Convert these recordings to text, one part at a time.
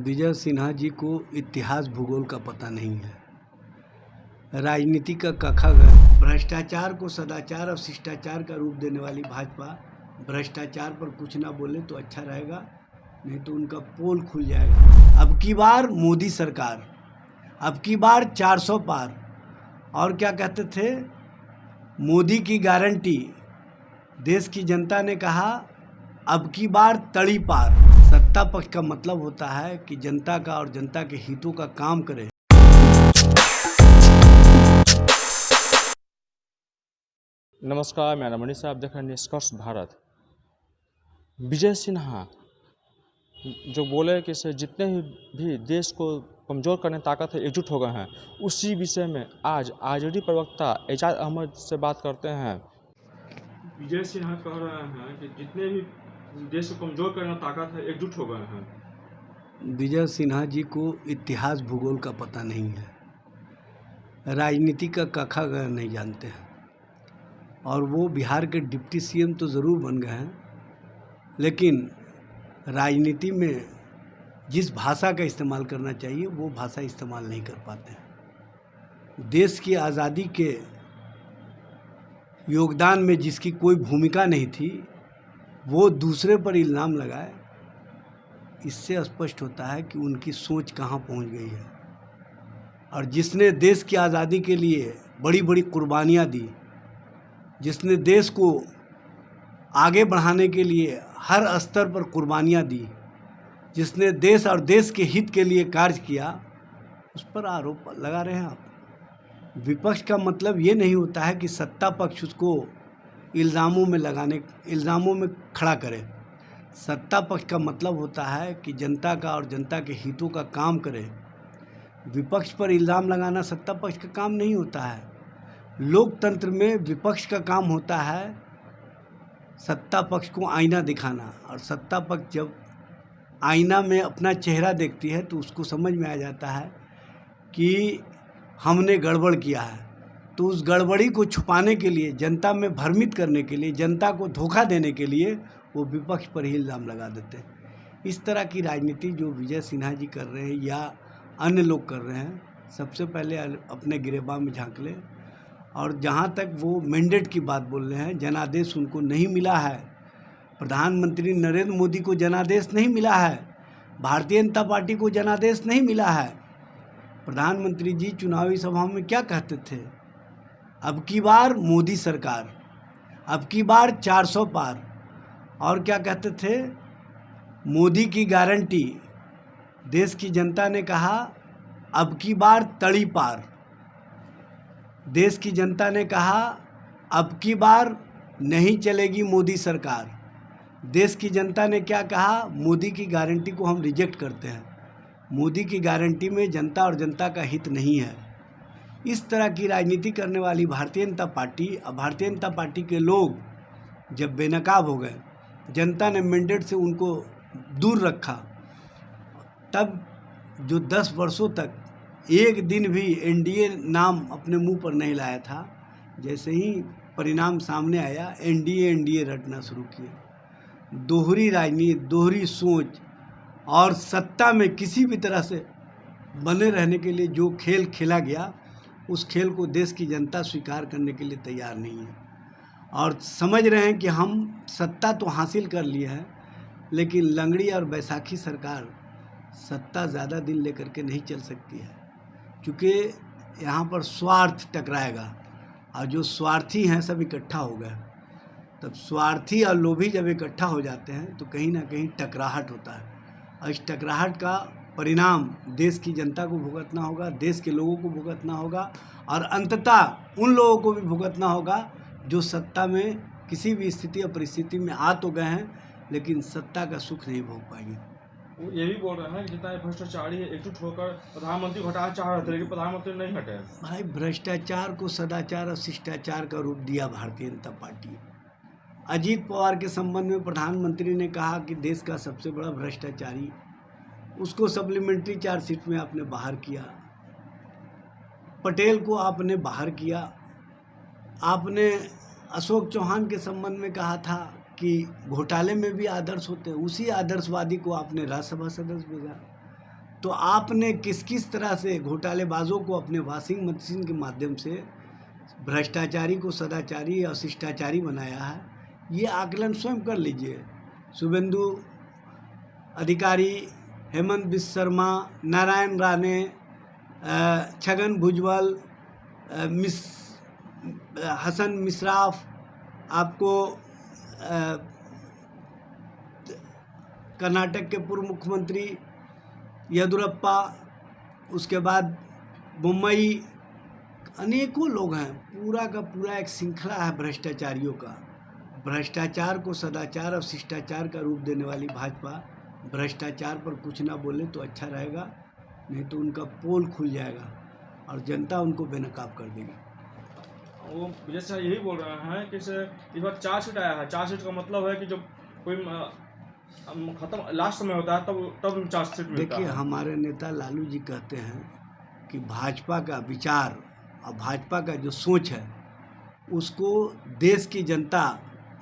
विजय सिन्हा जी को इतिहास भूगोल का पता नहीं है। राजनीति का कखागत भ्रष्टाचार को सदाचार और शिष्टाचार का रूप देने वाली भाजपा भ्रष्टाचार पर कुछ ना बोले तो अच्छा रहेगा, नहीं तो उनका पोल खुल जाएगा। अब की बार मोदी सरकार, अब की बार 400 पार। और क्या कहते थे, मोदी की गारंटी। देश की जनता ने कहा अब की बार तड़ी पार। सत्ता पक्ष का मतलब होता है कि जनता का और जनता के हितों का काम करे। नमस्कार, मैं रमणी साहब देख रहे हैं निष्कर्ष भारत। विजय सिन्हा जो बोले कि से जितने भी देश को कमज़ोर करने ताकत है एकजुट हो गए हैं, उसी विषय में आज आरजेडी प्रवक्ता एजाज अहमद से बात करते हैं। विजय सिन्हा कह रहे हैं कि जितने भी देश को कमज़ोर करने ताकत है एकजुट हो गए हैं। विजय सिन्हा जी को इतिहास भूगोल का पता नहीं है, राजनीति का कखागत नहीं जानते हैं। और वो बिहार के डिप्टी सीएम तो ज़रूर बन गए हैं, लेकिन राजनीति में जिस भाषा का इस्तेमाल करना चाहिए वो भाषा इस्तेमाल नहीं कर पाते हैं। देश की आज़ादी के योगदान में जिसकी कोई भूमिका नहीं थी, वो दूसरे पर इल्ज़ाम लगाए, इससे स्पष्ट होता है कि उनकी सोच कहाँ पहुँच गई है। और जिसने देश की आज़ादी के लिए बड़ी बड़ी कुर्बानियाँ दी, जिसने देश को आगे बढ़ाने के लिए हर स्तर पर कुर्बानियाँ दी, जिसने देश और देश के हित के लिए कार्य किया, उस पर आरोप लगा रहे हैं आप। विपक्ष का मतलब ये नहीं होता है कि सत्ता पक्ष उसको इल्ज़ामों में खड़ा करे। सत्ता पक्ष का मतलब होता है कि जनता का और जनता के हितों का काम करे। विपक्ष पर इल्ज़ाम लगाना सत्ता पक्ष का काम नहीं होता है। लोकतंत्र में विपक्ष का काम होता है सत्ता पक्ष को आईना दिखाना, और सत्ता पक्ष जब आईना में अपना चेहरा देखती है तो उसको समझ में आ जाता है कि हमने गड़बड़ किया है। तो उस गड़बड़ी को छुपाने के लिए, जनता में भ्रमित करने के लिए, जनता को धोखा देने के लिए वो विपक्ष पर ही इल्ज़ाम लगा देते हैं। इस तरह की राजनीति जो विजय सिन्हा जी कर रहे हैं या अन्य लोग कर रहे हैं, सबसे पहले अपने गिरेबान में झांक लें। और जहाँ तक वो मैंडेट की बात बोल रहे हैं, जनादेश उनको नहीं मिला है। प्रधानमंत्री नरेंद्र मोदी को जनादेश नहीं मिला है, भारतीय जनता पार्टी को जनादेश नहीं मिला है। प्रधानमंत्री जी चुनावी सभाओं में क्या कहते थे, अब की बार मोदी सरकार, अब की बार 400 पार। और क्या कहते थे, मोदी की गारंटी। देश की जनता ने कहा अब की बार तड़ी पार। देश की जनता ने कहा अब की बार नहीं चलेगी मोदी सरकार। देश की जनता ने क्या कहा, मोदी की गारंटी को हम रिजेक्ट करते हैं। मोदी की गारंटी में जनता और जनता का हित नहीं है। इस तरह की राजनीति करने वाली भारतीय जनता पार्टी और भारतीय जनता पार्टी के लोग जब बेनकाब हो गए, जनता ने मैंडेट से उनको दूर रखा, तब जो 10 वर्षों तक एक दिन भी एनडीए नाम अपने मुंह पर नहीं लाया था, जैसे ही परिणाम सामने आया एनडीए रटना शुरू किए। दोहरी राजनीति, दोहरी सोच और सत्ता में किसी भी तरह से बने रहने के लिए जो खेल खेला गया, उस खेल को देश की जनता स्वीकार करने के लिए तैयार नहीं है। और समझ रहे हैं कि हम सत्ता तो हासिल कर लिए हैं, लेकिन लंगड़ी और बैसाखी सरकार सत्ता ज़्यादा दिन लेकर के नहीं चल सकती है, क्योंकि यहाँ पर स्वार्थ टकराएगा। और जो स्वार्थी हैं सब इकट्ठा हो गए। तब स्वार्थी और लोभी जब इकट्ठा हो जाते हैं तो कहीं ना कहीं टकराहट होता है, और इस टकराहट का परिणाम देश की जनता को भुगतना होगा, देश के लोगों को भुगतना होगा, और अंततः उन लोगों को भी भुगतना होगा जो सत्ता में किसी भी स्थिति और परिस्थिति में आ तो गए हैं, लेकिन सत्ता का सुख नहीं भोग पाएंगे। वो ये भी बोल रहे हैं कि जितना भ्रष्टाचारी है एकजुट होकर प्रधानमंत्री हटाना चाह रहे थे, लेकिन प्रधानमंत्री नहीं हटे। भाई, भ्रष्टाचार को सदाचार और शिष्टाचार का रूप दिया भारतीय जनता पार्टी। अजीत पवार के संबंध में प्रधानमंत्री ने कहा कि देश का सबसे बड़ा भ्रष्टाचारी, उसको सप्लीमेंट्री चार्जशीट में आपने बाहर किया। पटेल को आपने बाहर किया। आपने अशोक चौहान के संबंध में कहा था कि घोटाले में भी आदर्श होते हैं, उसी आदर्शवादी को आपने राज्यसभा सदस्य भेजा। तो आपने किस किस तरह से घोटालेबाजों को अपने वॉशिंग मशीन के माध्यम से भ्रष्टाचारी को सदाचारी और शिष्टाचारी बनाया है, ये आकलन स्वयं कर लीजिए। शुभेंदु अधिकारी, हेमंत बिश्व शर्मा, नारायण राणे, छगन भुजबल, हसन मिश्राफ, आपको कर्नाटक के पूर्व मुख्यमंत्री येदुरप्पा, उसके बाद मुंबई, अनेकों लोग हैं। पूरा का पूरा एक श्रृंखला है भ्रष्टाचारियों का। भ्रष्टाचार को सदाचार और शिष्टाचार का रूप देने वाली भाजपा भ्रष्टाचार पर कुछ ना बोले तो अच्छा रहेगा, नहीं तो उनका पोल खुल जाएगा और जनता उनको बेनकाब कर देगी। वो जैसे यही बोल रहे हैं कि इस बार चार्जशीट आया है। चार्जशीट का मतलब है कि जब कोई खत्म लास्ट समय होता है तब चार्जशीट मिलता है। देखिए, हमारे नेता लालू जी कहते हैं कि भाजपा का विचार और भाजपा का जो सोच है उसको देश की जनता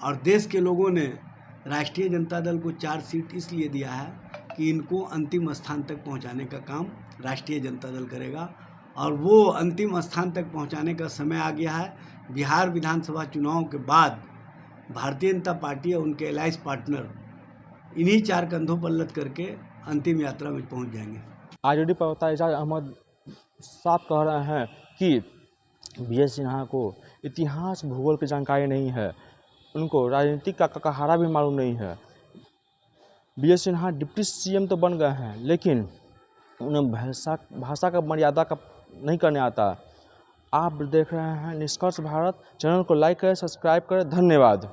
और देश के लोगों ने राष्ट्रीय जनता दल को चार्जशीट इसलिए दिया है कि इनको अंतिम स्थान तक पहुंचाने का काम राष्ट्रीय जनता दल करेगा, और वो अंतिम स्थान तक पहुंचाने का समय आ गया है। बिहार विधानसभा चुनाव के बाद भारतीय जनता पार्टी और उनके एलायंस पार्टनर इन्हीं चार कंधों पर लद करके अंतिम यात्रा में पहुंच जाएंगे। आरजेडी प्रवक्ता एजाज अहमद साफ कह रहे हैं कि विजय सिन्हा को इतिहास भूगोल की जानकारी नहीं है, उनको राजनीतिक का ककाहारा भी मालूम नहीं है। विजय सिन्हा डिप्टी सीएम तो बन गए हैं, लेकिन उन्हें भाषा का मर्यादा का नहीं करने आता। आप देख रहे हैं निष्कर्ष भारत। चैनल को लाइक करें, सब्सक्राइब करें। धन्यवाद।